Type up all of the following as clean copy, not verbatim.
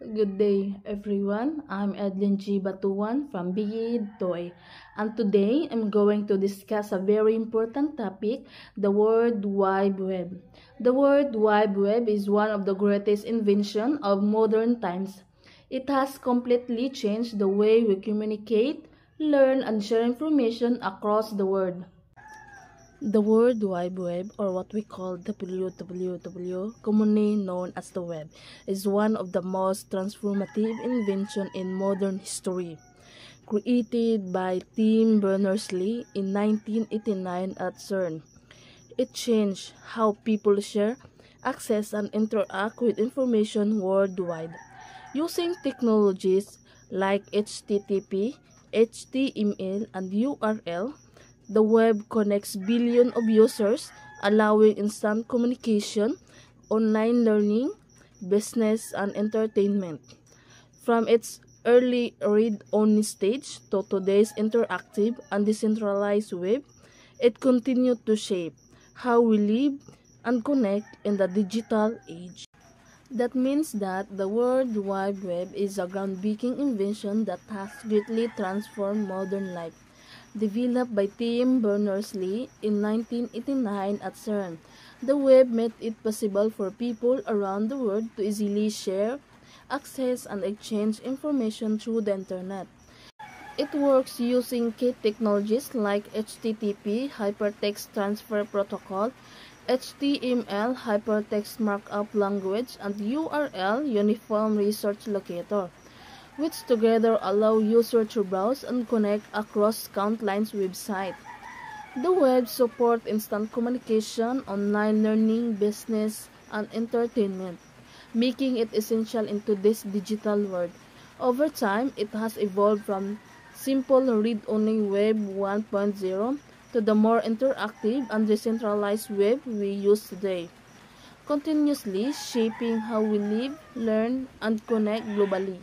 Good day, everyone. I'm Edlin G. Batuan from BE Toy, and today I'm going to discuss a very important topic, the World Wide Web. The World Wide Web is one of the greatest inventions of modern times. It has completely changed the way we communicate, learn, and share information across the world. The World Wide Web, or what we call WWW, commonly known as the web, is one of the most transformative inventions in modern history. Created by Tim Berners-Lee in 1989 at CERN, it changed how people share, access, and interact with information worldwide. Using technologies like HTTP, HTML, and URL, the web connects billions of users, allowing instant communication, online learning, business, and entertainment. From its early read-only stage to today's interactive and decentralized web, it continued to shape how we live and connect in the digital age. That means that the World Wide Web is a groundbreaking invention that has greatly transformed modern life. Developed by Tim Berners-Lee in 1989 at CERN, the web made it possible for people around the world to easily share, access, and exchange information through the internet. It works using key technologies like HTTP Hypertext Transfer Protocol, HTML Hypertext Markup Language, and URL Uniform Research Locator, which together allow users to browse and connect across countless websites. The web supports instant communication, online learning, business, and entertainment, making it essential in today's digital world. Over time, it has evolved from simple read-only Web 1.0 to the more interactive and decentralized web we use today, continuously shaping how we live, learn, and connect globally.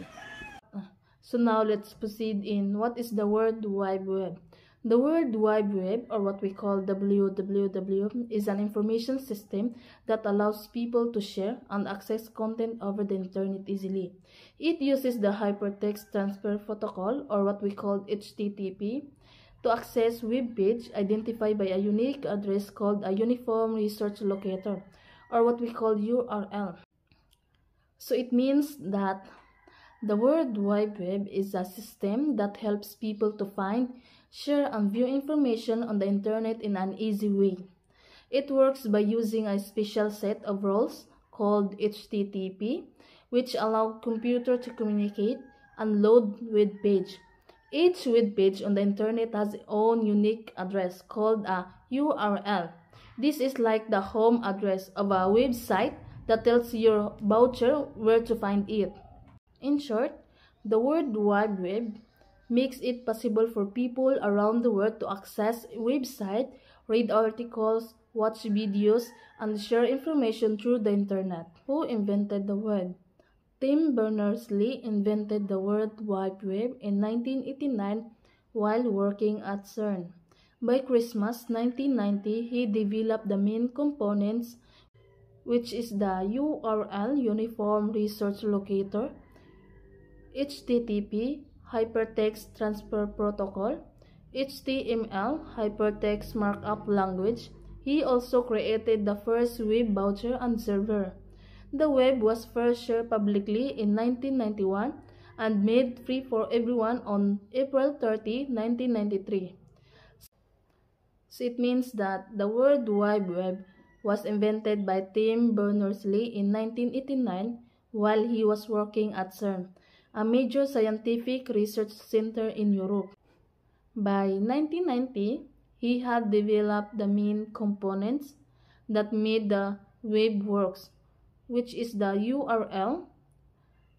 So now let's proceed in what is the World Wide Web. The World Wide Web, or what we call WWW, is an information system that allows people to share and access content over the internet easily. It uses the Hypertext Transfer Protocol, or what we call HTTP, to access web page identified by a unique address called a Uniform Research Locator, or what we call URL. So it means that the World Wide Web is a system that helps people to find, share, and view information on the internet in an easy way. It works by using a special set of rules called HTTP, which allow computer to communicate and load web page. Each web page on the internet has its own unique address called a URL. This is like the home address of a website that tells your browser where to find it. In short, the World Wide Web makes it possible for people around the world to access websites, read articles, watch videos, and share information through the internet. Who invented the web? Tim Berners-Lee invented the World Wide Web in 1989 while working at CERN. By Christmas 1990, he developed the main components, which is the URL Uniform Research Locator, HTTP Hypertext Transfer Protocol, HTML Hypertext Markup Language. He also created the first web browser and server. The web was first shared publicly in 1991 and made free for everyone on April 30, 1993. So it means that the World Wide Web was invented by Tim Berners-Lee in 1989 while he was working at CERN, a major scientific research center in Europe. By 1990, he had developed the main components that made the web works, which is the URL,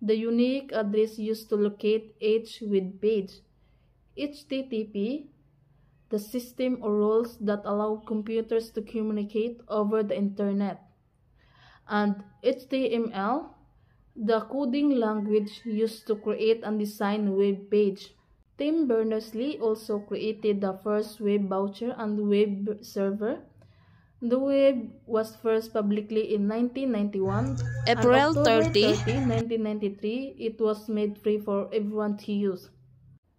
the unique address used to locate each web page, HTTP, the system or rules that allow computers to communicate over the internet, and HTML, the coding language used to create and design web page. Tim Berners-Lee also created the first web browser and web server. The web was first publicly in 1991, and April October 30, 30, 1993, it was made free for everyone to use.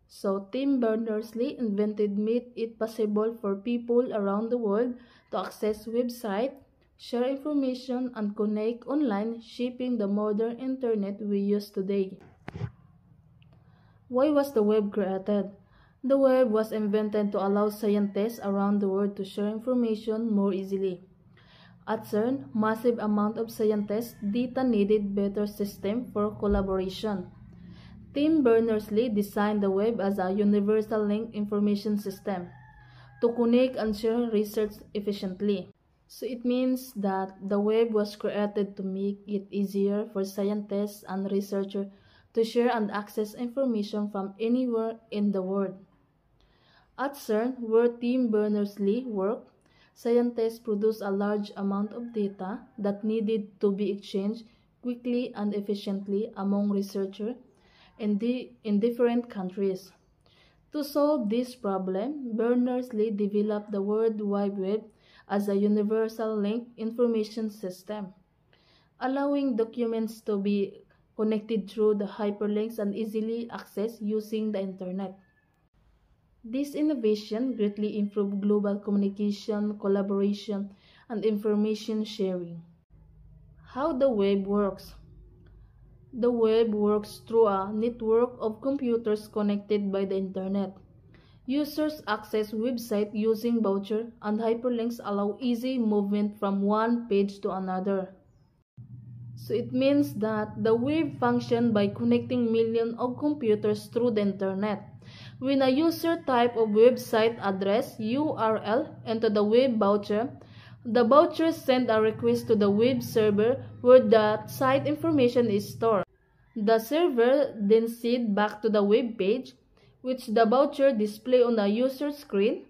So Tim Berners-Lee made it possible for people around the world to access websites, share information, and connect online, shaping the modern internet we use today. Why was the web created? The web was invented to allow scientists around the world to share information more easily. At CERN, massive amount of scientists' data needed better system for collaboration. Tim Berners-Lee designed the web as a universal link information system to connect and share research efficiently. So it means that the web was created to make it easier for scientists and researchers to share and access information from anywhere in the world. At CERN, where Tim Berners-Lee worked, scientists produced a large amount of data that needed to be exchanged quickly and efficiently among researchers in different countries. To solve this problem, Berners-Lee developed the World Wide Web as a universal link information system, allowing documents to be connected through the hyperlinks and easily accessed using the internet. This innovation greatly improved global communication, collaboration, and information sharing. How the web works. The web works through a network of computers connected by the internet. Users access websites using vouchers, and hyperlinks allow easy movement from one page to another. So it means that the web functions by connecting millions of computers through the internet. When a user types a website address URL into the web voucher, the voucher sends a request to the web server where the site information is stored. The server then sends back to the web page, which the voucher displays on the user screen.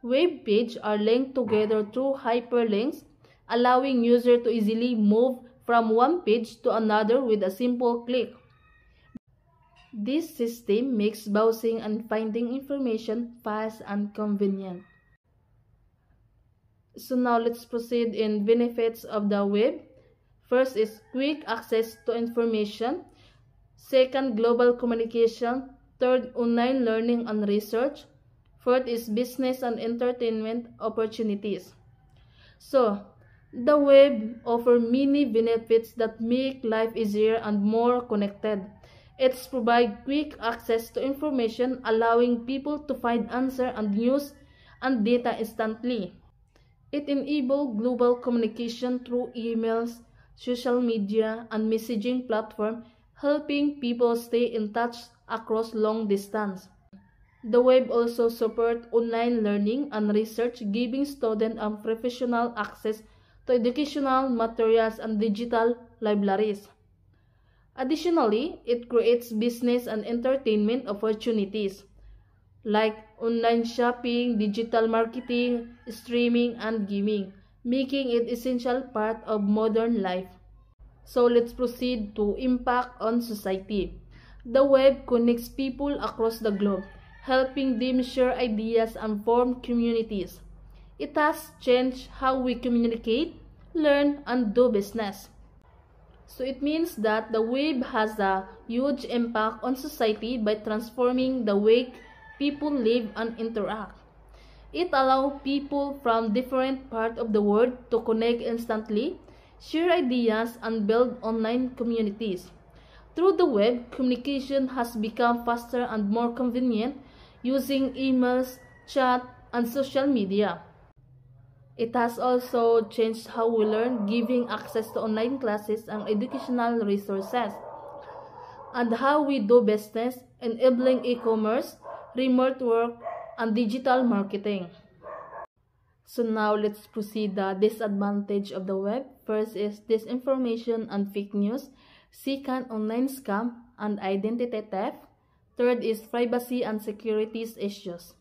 Web pages are linked together through hyperlinks, allowing users to easily move from one page to another with a simple click. This system makes browsing and finding information fast and convenient. So now let's proceed in benefits of the web. First is quick access to information. Second, global communication. Third, online learning and research. Fourth is business and entertainment opportunities. So, the web offers many benefits that make life easier and more connected. It provides quick access to information, allowing people to find answers and news and data instantly. It enables global communication through emails, social media, and messaging platforms, helping people stay in touch across long distance. The web also supports online learning and research, giving students and professionals access to educational materials and digital libraries. Additionally, it creates business and entertainment opportunities like online shopping, digital marketing, streaming, and gaming, making it an essential part of modern life. So let's proceed to impact on society. The web connects people across the globe, helping them share ideas and form communities. It has changed how we communicate, learn, and do business. So it means that the web has a huge impact on society by transforming the way people live and interact. It allows people from different parts of the world to connect instantly, share ideas, and build online communities. Through the web, communication has become faster and more convenient using emails, chat, and social media. It has also changed how we learn, giving access to online classes and educational resources, and how we do business, enabling e-commerce, remote work, and digital marketing. So now let's proceed the disadvantage of the web. First is disinformation and fake news. Second, online scam and identity theft. Third is privacy and security issues.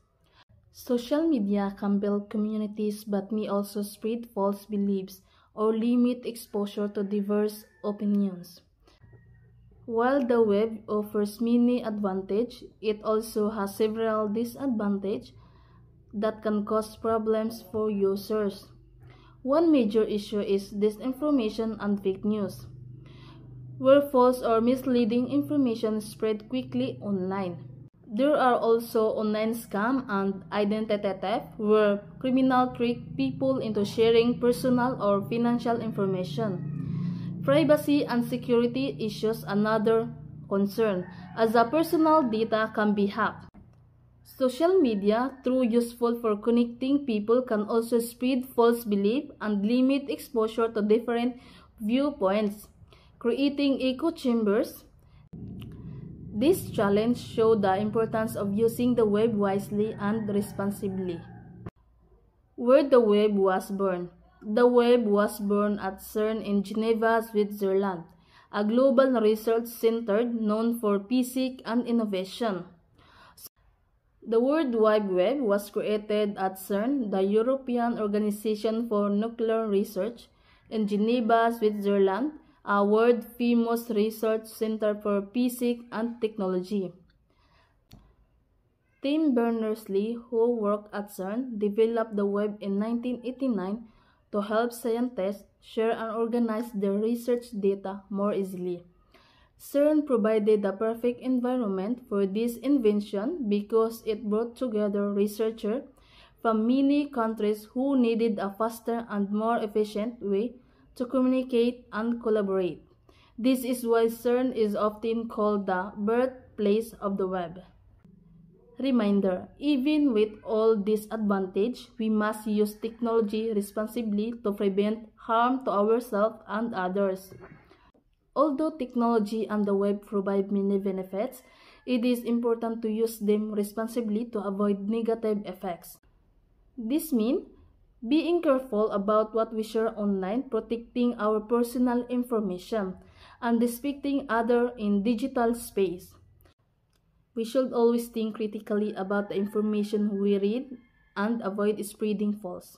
Social media can build communities but may also spread false beliefs or limit exposure to diverse opinions. While the web offers many advantages, it also has several disadvantages that can cause problems for users. One major issue is disinformation and fake news, where false or misleading information spread quickly online. There are also online scam and identity theft, where criminals trick people into sharing personal or financial information. Privacy and security issues another concern, as the personal data can be hacked. Social media, though useful for connecting people, can also spread false belief and limit exposure to different viewpoints, creating echo chambers. This challenge shows the importance of using the web wisely and responsibly. Where the web was born. The web was born at CERN in Geneva, Switzerland, a global research center known for physics and innovation. The World Wide Web was created at CERN, the European Organization for Nuclear Research, in Geneva, Switzerland, a world-famous research center for physics and technology. Tim Berners-Lee, who worked at CERN, developed the web in 1989 to help scientists share and organize their research data more easily. CERN provided the perfect environment for this invention because it brought together researchers from many countries who needed a faster and more efficient way to communicate and collaborate. This is why CERN is often called the birthplace of the web. Reminder, even with all disadvantage, we must use technology responsibly to prevent harm to ourselves and others. Although technology and the web provide many benefits, it is important to use them responsibly to avoid negative effects. This means being careful about what we share online, protecting our personal information, and respecting others in digital space. We should always think critically about the information we read and avoid spreading false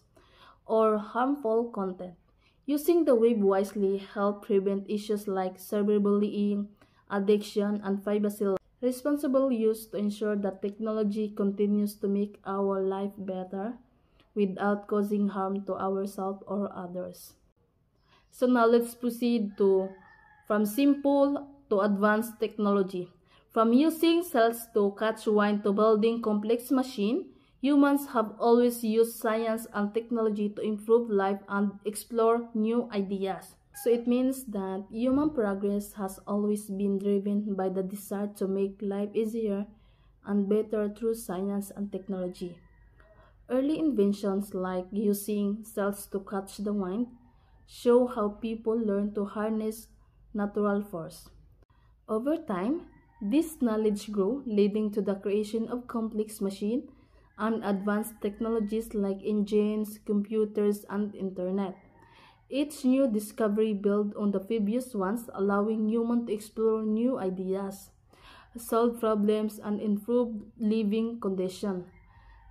or harmful content. Using the web wisely helps prevent issues like cyberbullying, addiction, and privacy. Responsible use to ensure that technology continues to make our life better without causing harm to ourselves or others. So now let's proceed from simple to advanced technology. From using cells to catch wine to building complex machines, humans have always used science and technology to improve life and explore new ideas. So it means that human progress has always been driven by the desire to make life easier and better through science and technology. Early inventions like using cells to catch the wind show how people learn to harness natural force. Over time, this knowledge grew, leading to the creation of complex machines and advanced technologies like engines, computers, and internet. Each new discovery builds on the previous ones, allowing humans to explore new ideas, solve problems, and improve living conditions.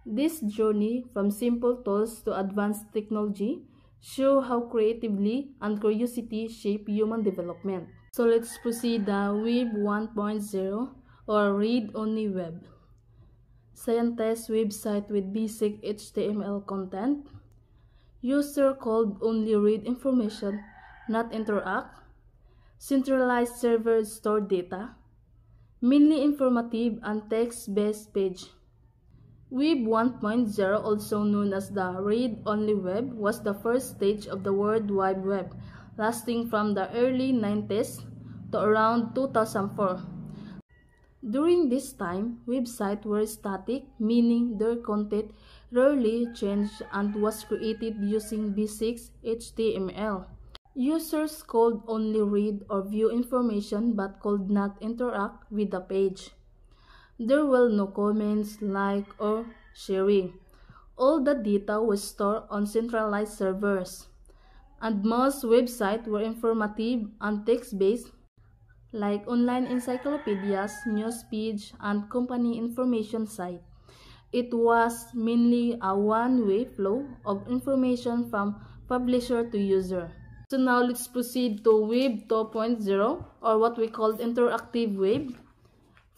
This journey from simple tools to advanced technology shows how creativity and curiosity shape human development. So let's proceed the Web 1.0 or read-only web. Scientist website with basic HTML content. User could only read information, not interact. Centralized server store data. Mainly informative and text-based page. Web 1.0, also known as the read-only web, was the first stage of the World Wide Web, lasting from the early 90s to around 2004. During this time, websites were static, meaning their content rarely changed and was created using basic HTML. Users could only read or view information but could not interact with the page. There were no comments, like, or sharing. All the data was stored on centralized servers. And most websites were informative and text-based, like online encyclopedias, news pages, and company information sites. It was mainly a one-way flow of information from publisher to user. So now let's proceed to Web 2.0, or what we call interactive web.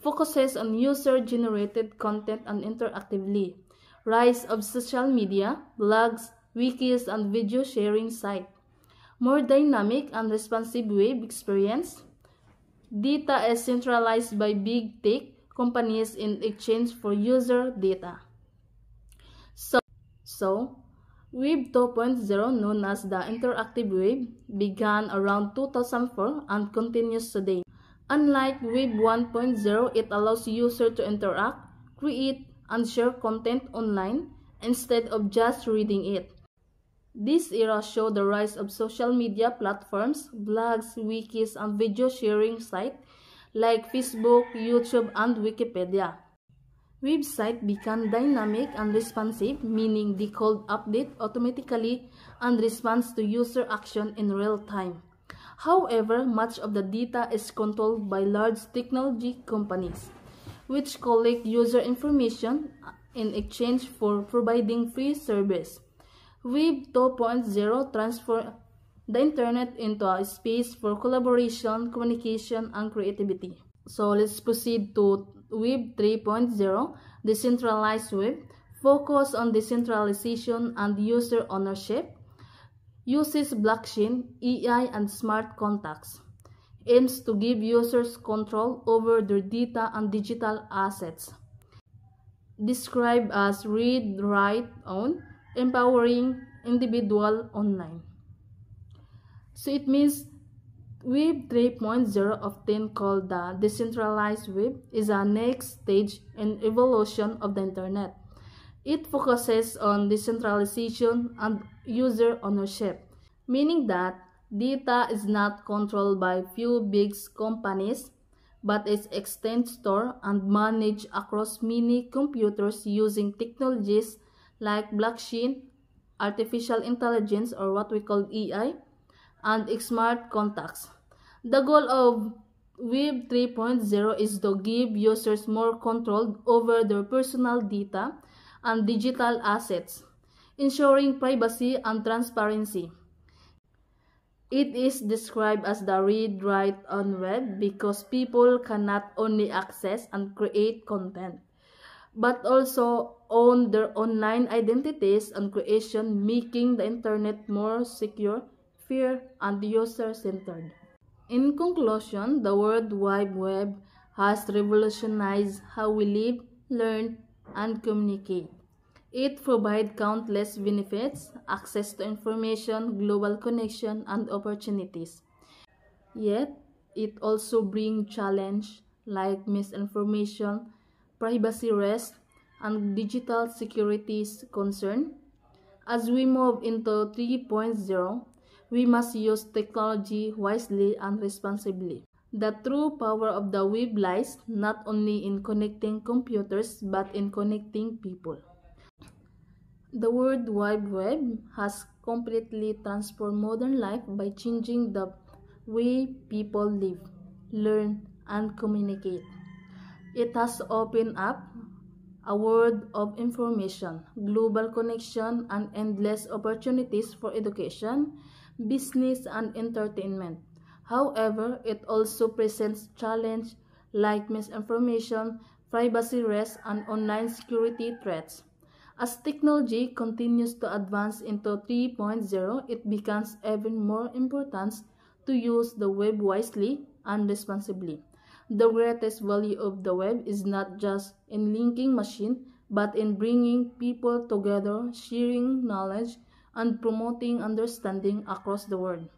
Focuses on user-generated content and interactively. Rise of social media, blogs, wikis, and video sharing sites. More dynamic and responsive web experience. Data is centralized by big tech companies in exchange for user data. So Web 2.0, known as the Interactive Web, began around 2004 and continues today. Unlike Web 1.0, it allows users to interact, create, and share content online instead of just reading it. This era showed the rise of social media platforms, blogs, wikis, and video sharing sites like Facebook, YouTube, and Wikipedia. Websites become dynamic and responsive, meaning they could update automatically and respond to user action in real time. However, much of the data is controlled by large technology companies, which collect user information in exchange for providing free service. Web 2.0 transformed the internet into a space for collaboration, communication, and creativity. So let's proceed to Web 3.0, decentralized web, focus on decentralization and user ownership, uses blockchain, AI, and smart contracts, aims to give users control over their data and digital assets. Described as read, write, own, empowering individual online. So it means Web 3.0, often called the decentralized web, is a next stage in evolution of the internet. It focuses on decentralization and user ownership, meaning that data is not controlled by few big companies, but is extended, stored, and managed across many computers using technologies like blockchain, artificial intelligence, or what we call AI, and smart contracts. The goal of Web 3.0 is to give users more control over their personal data and digital assets, ensuring privacy and transparency. It is described as the read, write, own web because people can not only access and create content, but also own their online identities and creation, making the internet more secure, fair, and user-centered. In conclusion, the World Wide Web has revolutionized how we live, learn, and communicate. It provides countless benefits, access to information, global connection, and opportunities. Yet, it also brings challenges like misinformation, privacy risk, and digital security concern. As we move into 3.0, we must use technology wisely and responsibly. The true power of the web lies not only in connecting computers but in connecting people. The World Wide Web has completely transformed modern life by changing the way people live, learn, and communicate. It has opened up a world of information, global connection, and endless opportunities for education, business, and entertainment. However, it also presents challenges like misinformation, privacy risks, and online security threats. As technology continues to advance into 3.0, it becomes even more important to use the web wisely and responsibly. The greatest value of the web is not just in linking machines, but in bringing people together, sharing knowledge, and promoting understanding across the world.